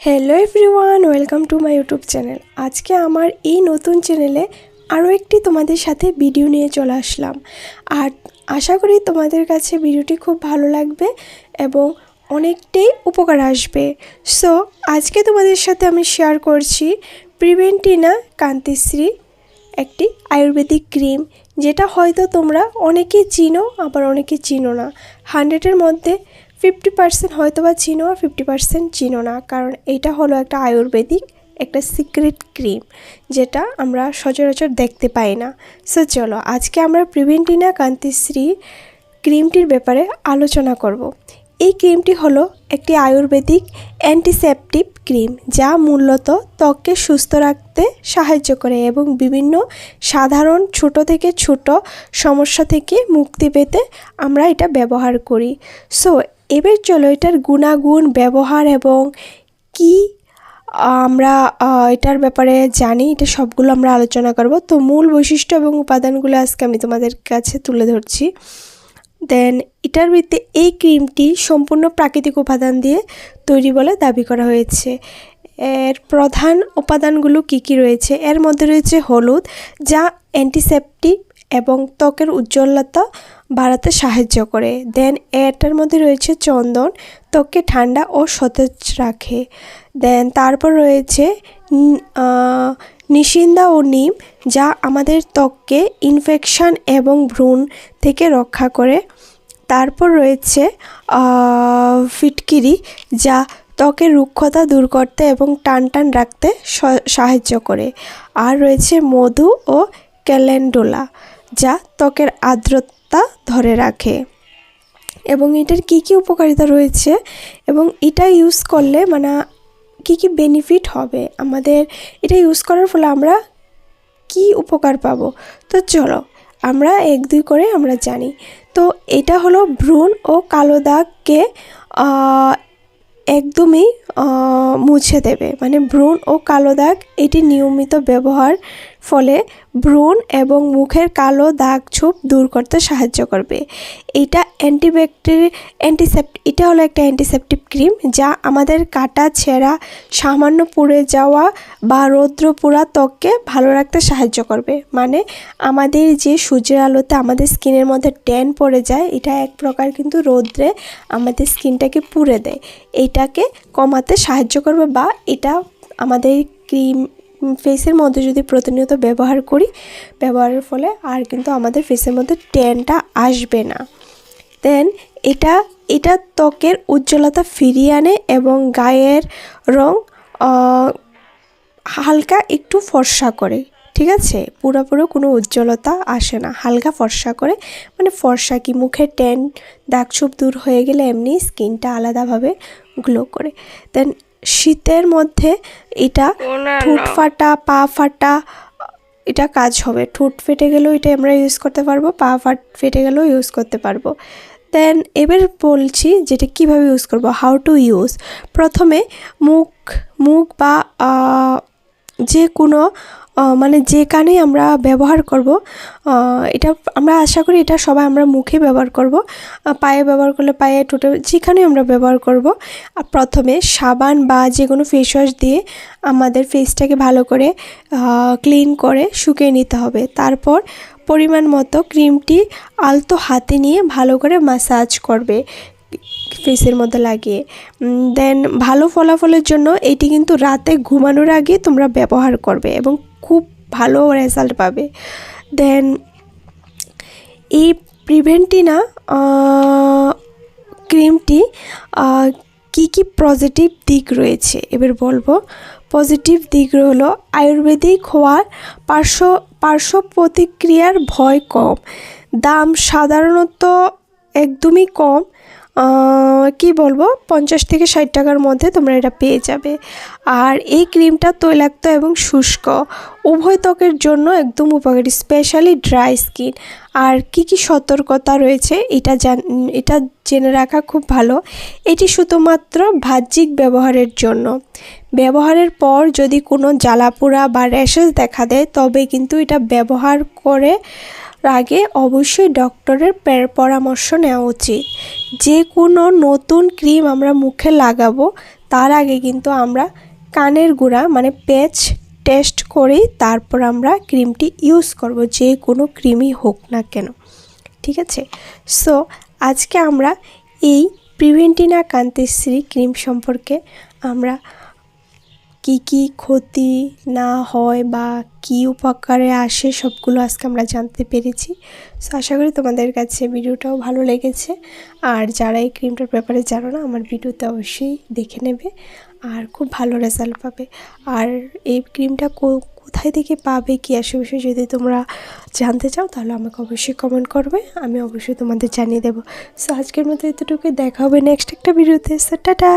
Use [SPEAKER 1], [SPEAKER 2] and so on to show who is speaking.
[SPEAKER 1] Hello everyone, welcome to my YouTube channel. আজকে আমার এই নতুন চ্যানেলে আরও একটি তোমাদের সাথে ভিডিও নিয়ে চলে আসলাম। আর আশা করি তোমাদের কাছে ভিডিওটি খুব ভালো লাগবে এবং অনেকটাই উপকার আসবে। সো আজকে তোমাদের সাথে আমি শেয়ার করছি প্রিভেন্টিনা কান্তিশ্রী, একটি আয়ুর্বেদিক ক্রিম, যেটা হয়তো তোমরা অনেকেই চিনো আবার অনেকে চিনো না। 100-এর মধ্যে 50% হয়তো বা চিনো আর 50% চিনো না, কারণ এটা হলো একটা আয়ুর্বেদিক একটা সিক্রেট ক্রিম, যেটা আমরা সচরাচর দেখতে পাই না। সো চলো আজকে আমরা প্রিভেন্টিনা কান্তিশ্রী ক্রিমটির ব্যাপারে আলোচনা করব। এই ক্রিমটি হলো একটি আয়ুর্বেদিক অ্যান্টিসেপটিক ক্রিম, যা মূলত ত্বককে সুস্থ রাখতে সাহায্য করে এবং বিভিন্ন সাধারণ ছোট থেকে ছোট সমস্যা থেকে মুক্তি পেতে আমরা এটা ব্যবহার করি। সো এবার চলো এটার গুণাগুণ, ব্যবহার এবং কি আমরা এটার ব্যাপারে জানি, এটা সবগুলো আমরা আলোচনা করব। তো মূল বৈশিষ্ট্য এবং উপাদানগুলো আজকে আমি তোমাদের কাছে তুলে ধরছি। দেন এটার ভিত্তিতে এই ক্রিমটি সম্পূর্ণ প্রাকৃতিক উপাদান দিয়ে তৈরি বলে দাবি করা হয়েছে। এর প্রধান উপাদানগুলো কি কি রয়েছে? এর মধ্যে রয়েছে হলুদ, যা অ্যান্টিসেপটিক এবং ত্বকের উজ্জ্বলতা বাড়াতে সাহায্য করে। দেন এটার মধ্যে রয়েছে চন্দন, ত্বককে ঠান্ডা ও সতেজ রাখে। দেন তারপর রয়েছে নিশিন্দা ও নিম, যা আমাদের ত্বককে ইনফেকশন এবং ব্রণ থেকে রক্ষা করে। তারপর রয়েছে ফিটকিরি, যা ত্বকের রুক্ষতা দূর করতে এবং টান টান রাখতে সাহায্য করে। আর রয়েছে মধু ও ক্যালেন্ডুলা, যা ত্বকের আর্দ্রতা ধরে রাখে। এবং এটার কি কি উপকারিতা রয়েছে এবং এটা ইউজ করলে মানে কি কি বেনিফিট হবে আমাদের, এটা ইউজ করার ফলে আমরা কি উপকার পাবো। তো চলো আমরা এক দুই করে আমরা জানি। তো এটা হলো ব্রণ ও কালো দাগকে একদমই মুছে দেবে, মানে ব্রণ ও কালো দাগ এটি নিয়মিত ব্যবহার ফলে ব্রণ এবং মুখের কালো দাগ ছোপ দূর করতে সাহায্য করবে। এটা এটা হলো একটা অ্যান্টিসেপটিক ক্রিম, যা আমাদের কাটা, ছেঁড়া, সামান্য পুড়ে যাওয়া বা রৌদ্র পোড়া ত্বককে ভালো রাখতে সাহায্য করবে। মানে আমাদের যে সূর্যের আলোতে আমাদের স্কিনের মধ্যে ট্যান পড়ে যায়, এটা এক প্রকার কিন্তু রৌদ্রে আমাদের স্কিনটাকে পুড়ে দেয়, এইটাকে কমাতে সাহায্য করবে। বা এটা আমাদের ক্রিম ফেসের মধ্যে যদি প্রতিনিয়ত ব্যবহার করি, ব্যবহারের ফলে আর কিন্তু আমাদের ফেসের মধ্যে ট্যানটা আসবে না। দেন এটা ত্বকের উজ্জ্বলতা ফিরিয়ে আনে এবং গায়ের রং হালকা একটু ফর্সা করে। ঠিক আছে, পুরোপুরি কোনো উজ্জ্বলতা আসে না, হালকা ফর্সা করে। মানে ফর্সা কি, মুখের ট্যান দাগছোপ দূর হয়ে গেলে এমনি স্কিনটা আলাদাভাবে গ্লো করে। দেন শীতের মধ্যে এটা ঠোঁট ফাটা, পা ফাটা এটা কাজ হবে। ঠোঁট ফেটে গেলেও এটা আমরা ইউজ করতে পারবো, পা ফেটে গেলেও ইউজ করতে পারবো। দেন এবার বলছি যেটা কিভাবে ইউজ করব, হাউ টু ইউজ। প্রথমে মুখ বা যে কোনো মানে যেখানেই আমরা ব্যবহার করব, এটা আমরা আশা করি এটা সবাই আমরা মুখে ব্যবহার করব, পায়ে ব্যবহার করলে পায়ে, ঠোঁটে, যেখানেই আমরা ব্যবহার করব। প্রথমে সাবান বা যে কোনো ফেস ওয়াশ দিয়ে আমাদের ফেসটাকে ভালো করে ক্লিন করে শুকিয়ে নিতে হবে। তারপর পরিমাণ মতো ক্রিমটি আলতো হাতে নিয়ে ভালো করে ম্যাসাজ করবে ফেসের মধ্যে লাগিয়ে। দেন ভালো ফলাফলের জন্য এটি কিন্তু রাতে ঘুমানোর আগে তোমরা ব্যবহার করবে এবং খুব ভালো রেজাল্ট পাবে। দেন এই প্রিভেন্টিনা ক্রিমটি কি কি পজিটিভ দিক রয়েছে এবার বলবো। পজিটিভ দিক হলো আয়ুর্বেদিক হওয়ার পার্শ্ব প্রতিক্রিয়ার ভয় কম, দাম সাধারণত একদমই কম, কি বলবো 50 থেকে 60 টাকার মধ্যে তোমরা এটা পেয়ে যাবে। আর এই ক্রিমটা তৈলাক্ত এবং শুষ্ক উভয় ত্বকের জন্য একদম উপকারী, স্পেশালি ড্রাই স্কিন। আর কি কি সতর্কতা রয়েছে এটা জেনে রাখা খুব ভালো। এটি শুধুমাত্র বাহ্যিক ব্যবহারের জন্য। ব্যবহারের পর যদি কোনো জ্বালাপোড়া বা র্যাশেস দেখা দেয়, তবে কিন্তু এটা ব্যবহার করে আগে অবশ্যই ডক্টরের পরামর্শ নেওয়া উচিত। যে কোনো নতুন ক্রিম আমরা মুখে লাগাবো তার আগে কিন্তু আমরা কানের গোড়া মানে প্যাচ টেস্ট করেই তারপর আমরা ক্রিমটি ইউজ করব, যে কোনো ক্রিমই হোক না কেন, ঠিক আছে। সো আজকে আমরা এই প্রিভেন্টিনা কান্তিশ্রী ক্রিম সম্পর্কে আমরা কি ক্ষতি না হয় বা কি উপকারে আসে সবগুলো আজকে আমরা জানতে পেরেছি। সো আশা করি তোমাদের কাছে ভিডিওটাও ভালো লেগেছে। আর যারা এই ক্রিমটার ব্যাপারে জানো না, আমার ভিডিওতে অবশ্যই দেখে নেবে আর খুব ভালো রেজাল্ট পাবে। আর এই ক্রিমটা কোথায় থেকে পাবে, কি আসে বিষয়ে যদি তোমরা জানতে চাও তাহলে আমাকে অবশ্যই কমেন্ট করবে, আমি অবশ্যই তোমাদের জানিয়ে দেবো। সো আজকের মতো এতটুকুই, দেখা হবে নেক্সট একটা ভিডিওতে। So tata.